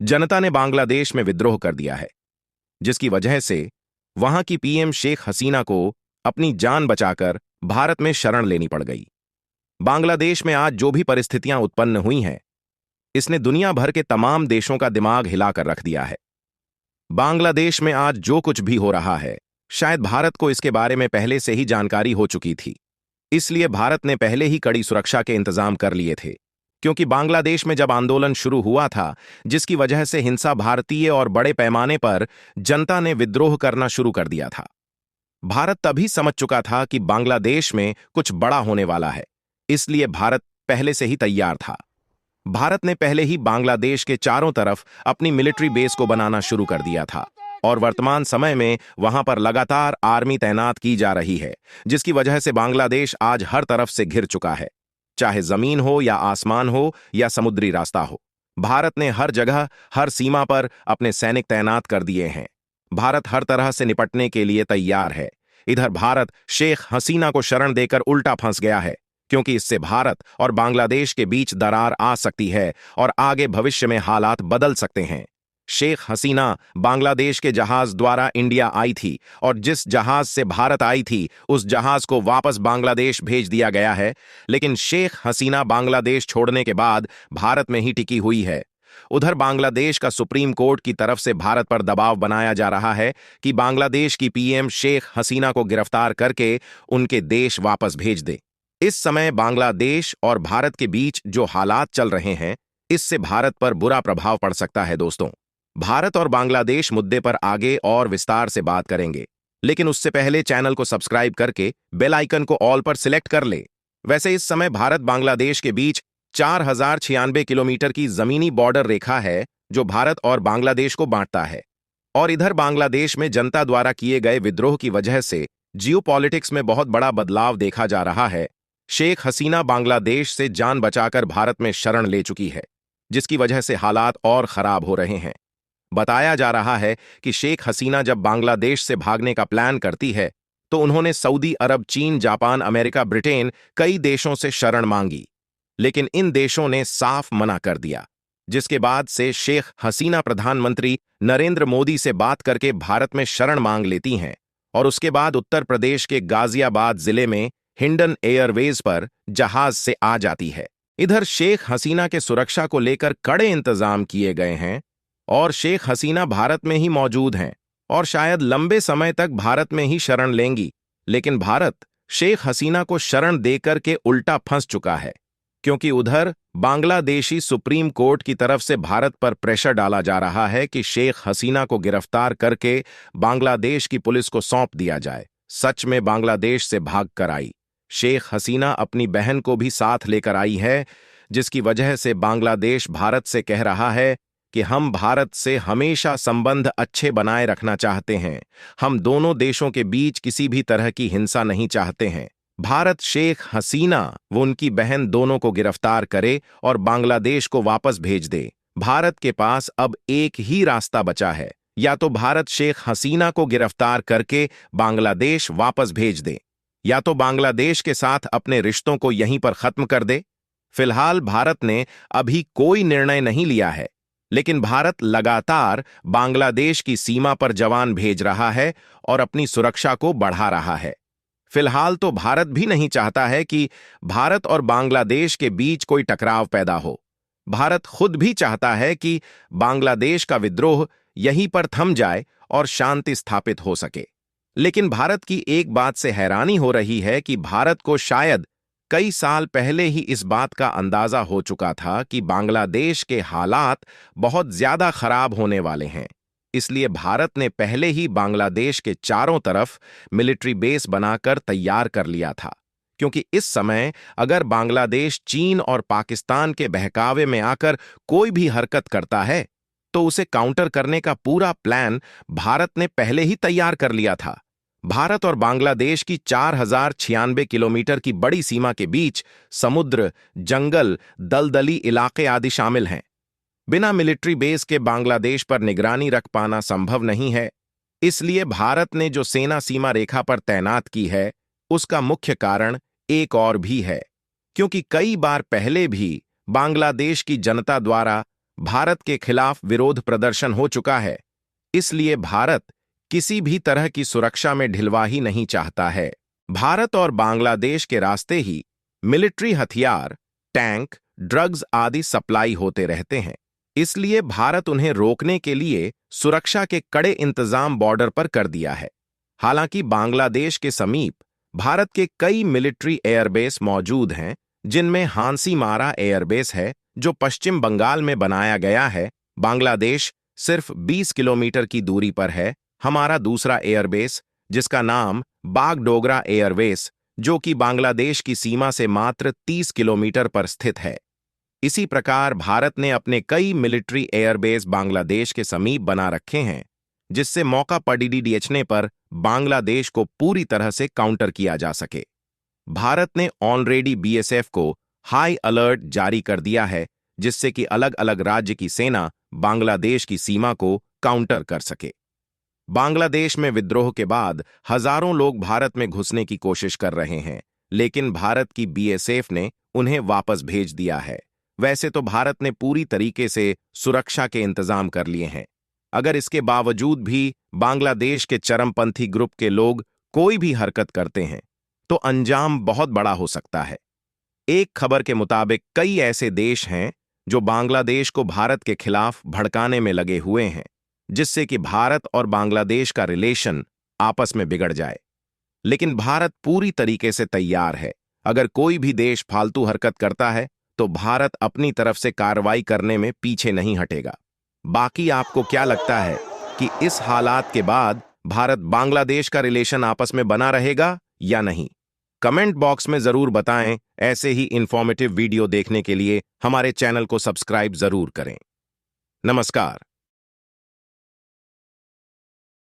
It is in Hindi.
जनता ने बांग्लादेश में विद्रोह कर दिया है, जिसकी वजह से वहां की पीएम शेख हसीना को अपनी जान बचाकर भारत में शरण लेनी पड़ गई। बांग्लादेश में आज जो भी परिस्थितियां उत्पन्न हुई हैं, इसने दुनिया भर के तमाम देशों का दिमाग हिलाकर रख दिया है। बांग्लादेश में आज जो कुछ भी हो रहा है, शायद भारत को इसके बारे में पहले से ही जानकारी हो चुकी थी। इसलिए भारत ने पहले ही कड़ी सुरक्षा के इंतजाम कर लिए थे, क्योंकि बांग्लादेश में जब आंदोलन शुरू हुआ था, जिसकी वजह से हिंसा भारतीय और बड़े पैमाने पर जनता ने विद्रोह करना शुरू कर दिया था। भारत तभी समझ चुका था कि बांग्लादेश में कुछ बड़ा होने वाला है, इसलिए भारत पहले से ही तैयार था। भारत ने पहले ही बांग्लादेश के चारों तरफ अपनी मिलिट्री बेस को बनाना शुरू कर दिया था और वर्तमान समय में वहां पर लगातार आर्मी तैनात की जा रही है, जिसकी वजह से बांग्लादेश आज हर तरफ से घिर चुका है, चाहे जमीन हो या आसमान हो या समुद्री रास्ता हो। भारत ने हर जगह, हर सीमा पर अपने सैनिक तैनात कर दिए हैं। भारत हर तरह से निपटने के लिए तैयार है। इधर भारत शेख हसीना को शरण देकर उल्टा फंस गया है, क्योंकि इससे भारत और बांग्लादेश के बीच दरार आ सकती है और आगे भविष्य में हालात बदल सकते हैं। शेख हसीना बांग्लादेश के जहाज द्वारा इंडिया आई थी और जिस जहाज से भारत आई थी, उस जहाज को वापस बांग्लादेश भेज दिया गया है। लेकिन शेख हसीना बांग्लादेश छोड़ने के बाद भारत में ही टिकी हुई है। उधर बांग्लादेश का सुप्रीम कोर्ट की तरफ से भारत पर दबाव बनाया जा रहा है कि बांग्लादेश की पीएम शेख हसीना को गिरफ्तार करके उनके देश वापस भेज दे। इस समय बांग्लादेश और भारत के बीच जो हालात चल रहे हैं, इससे भारत पर बुरा प्रभाव पड़ सकता है। दोस्तों, भारत और बांग्लादेश मुद्दे पर आगे और विस्तार से बात करेंगे, लेकिन उससे पहले चैनल को सब्सक्राइब करके बेल आइकन को ऑल पर सिलेक्ट कर ले। वैसे इस समय भारत बांग्लादेश के बीच 4096 किलोमीटर की जमीनी बॉर्डर रेखा है, जो भारत और बांग्लादेश को बांटता है। और इधर बांग्लादेश में जनता द्वारा किए गए विद्रोह की वजह से जियोपॉलिटिक्स में बहुत बड़ा बदलाव देखा जा रहा है। शेख हसीना बांग्लादेश से जान बचाकर भारत में शरण ले चुकी है, जिसकी वजह से हालात और खराब हो रहे हैं। बताया जा रहा है कि शेख हसीना जब बांग्लादेश से भागने का प्लान करती है, तो उन्होंने सऊदी अरब, चीन, जापान, अमेरिका, ब्रिटेन कई देशों से शरण मांगी, लेकिन इन देशों ने साफ मना कर दिया। जिसके बाद से शेख हसीना प्रधानमंत्री नरेंद्र मोदी से बात करके भारत में शरण मांग लेती हैं और उसके बाद उत्तर प्रदेश के गाजियाबाद जिले में हिंडन एयरवेज पर जहाज से आ जाती है। इधर शेख हसीना के सुरक्षा को लेकर कड़े इंतजाम किए गए हैं और शेख हसीना भारत में ही मौजूद हैं और शायद लंबे समय तक भारत में ही शरण लेंगी। लेकिन भारत शेख हसीना को शरण देकर के उल्टा फंस चुका है, क्योंकि उधर बांग्लादेशी सुप्रीम कोर्ट की तरफ से भारत पर प्रेशर डाला जा रहा है कि शेख हसीना को गिरफ्तार करके बांग्लादेश की पुलिस को सौंप दिया जाए। सच में बांग्लादेश से भाग कर आई शेख हसीना अपनी बहन को भी साथ लेकर आई है, जिसकी वजह से बांग्लादेश भारत से कह रहा है कि हम भारत से हमेशा संबंध अच्छे बनाए रखना चाहते हैं। हम दोनों देशों के बीच किसी भी तरह की हिंसा नहीं चाहते हैं। भारत शेख हसीना वो उनकी बहन दोनों को गिरफ्तार करे और बांग्लादेश को वापस भेज दे। भारत के पास अब एक ही रास्ता बचा है, या तो भारत शेख हसीना को गिरफ्तार करके बांग्लादेश वापस भेज दे, या तो बांग्लादेश के साथ अपने रिश्तों को यहीं पर खत्म कर दे। फिलहाल भारत ने अभी कोई निर्णय नहीं लिया है, लेकिन भारत लगातार बांग्लादेश की सीमा पर जवान भेज रहा है और अपनी सुरक्षा को बढ़ा रहा है। फिलहाल तो भारत भी नहीं चाहता है कि भारत और बांग्लादेश के बीच कोई टकराव पैदा हो। भारत खुद भी चाहता है कि बांग्लादेश का विद्रोह यहीं पर थम जाए और शांति स्थापित हो सके। लेकिन भारत की एक बात से हैरानी हो रही है कि भारत को शायद कई साल पहले ही इस बात का अंदाजा हो चुका था कि बांग्लादेश के हालात बहुत ज्यादा खराब होने वाले हैं। इसलिए भारत ने पहले ही बांग्लादेश के चारों तरफ मिलिट्री बेस बनाकर तैयार कर लिया था, क्योंकि इस समय अगर बांग्लादेश चीन और पाकिस्तान के बहकावे में आकर कोई भी हरकत करता है, तो उसे काउंटर करने का पूरा प्लान भारत ने पहले ही तैयार कर लिया था। भारत और बांग्लादेश की 4096 किलोमीटर की बड़ी सीमा के बीच समुद्र, जंगल, दलदली इलाके आदि शामिल हैं। बिना मिलिट्री बेस के बांग्लादेश पर निगरानी रख पाना संभव नहीं है। इसलिए भारत ने जो सेना सीमा रेखा पर तैनात की है, उसका मुख्य कारण एक और भी है, क्योंकि कई बार पहले भी बांग्लादेश की जनता द्वारा भारत के खिलाफ विरोध प्रदर्शन हो चुका है, इसलिए भारत किसी भी तरह की सुरक्षा में ढिलवाही नहीं चाहता है। भारत और बांग्लादेश के रास्ते ही मिलिट्री हथियार, टैंक, ड्रग्स आदि सप्लाई होते रहते हैं। इसलिए भारत उन्हें रोकने के लिए सुरक्षा के कड़े इंतजाम बॉर्डर पर कर दिया है। हालांकि बांग्लादेश के समीप भारत के कई मिलिट्री एयरबेस मौजूद हैं, जिनमें हांसीमारा एयरबेस है जो पश्चिम बंगाल में बनाया गया है। बांग्लादेश सिर्फ 20 किलोमीटर की दूरी पर है हमारा दूसरा एयरबेस, जिसका नाम बागडोगरा एयरबेस, जो कि बांग्लादेश की सीमा से मात्र 30 किलोमीटर पर स्थित है। इसी प्रकार भारत ने अपने कई मिलिट्री एयरबेस बांग्लादेश के समीप बना रखे हैं, जिससे मौका पड़ने पर बांग्लादेश को पूरी तरह से काउंटर किया जा सके। भारत ने ऑलरेडी बीएसएफ को हाई अलर्ट जारी कर दिया है, जिससे कि अलग अलग राज्य की सेना बांग्लादेश की सीमा को काउंटर कर सके। बांग्लादेश में विद्रोह के बाद हजारों लोग भारत में घुसने की कोशिश कर रहे हैं, लेकिन भारत की बीएसएफ ने उन्हें वापस भेज दिया है। वैसे तो भारत ने पूरी तरीके से सुरक्षा के इंतजाम कर लिए हैं। अगर इसके बावजूद भी बांग्लादेश के चरमपंथी ग्रुप के लोग कोई भी हरकत करते हैं, तो अंजाम बहुत बड़ा हो सकता है। एक खबर के मुताबिक कई ऐसे देश हैं जो बांग्लादेश को भारत के खिलाफ भड़काने में लगे हुए हैं, जिससे कि भारत और बांग्लादेश का रिलेशन आपस में बिगड़ जाए। लेकिन भारत पूरी तरीके से तैयार है। अगर कोई भी देश फालतू हरकत करता है तो भारत अपनी तरफ से कार्रवाई करने में पीछे नहीं हटेगा। बाकी आपको क्या लगता है कि इस हालात के बाद भारत बांग्लादेश का रिलेशन आपस में बना रहेगा या नहीं? कमेंट बॉक्स में जरूर बताएं। ऐसे ही इंफॉर्मेटिव वीडियो देखने के लिए हमारे चैनल को सब्सक्राइब जरूर करें। नमस्कार।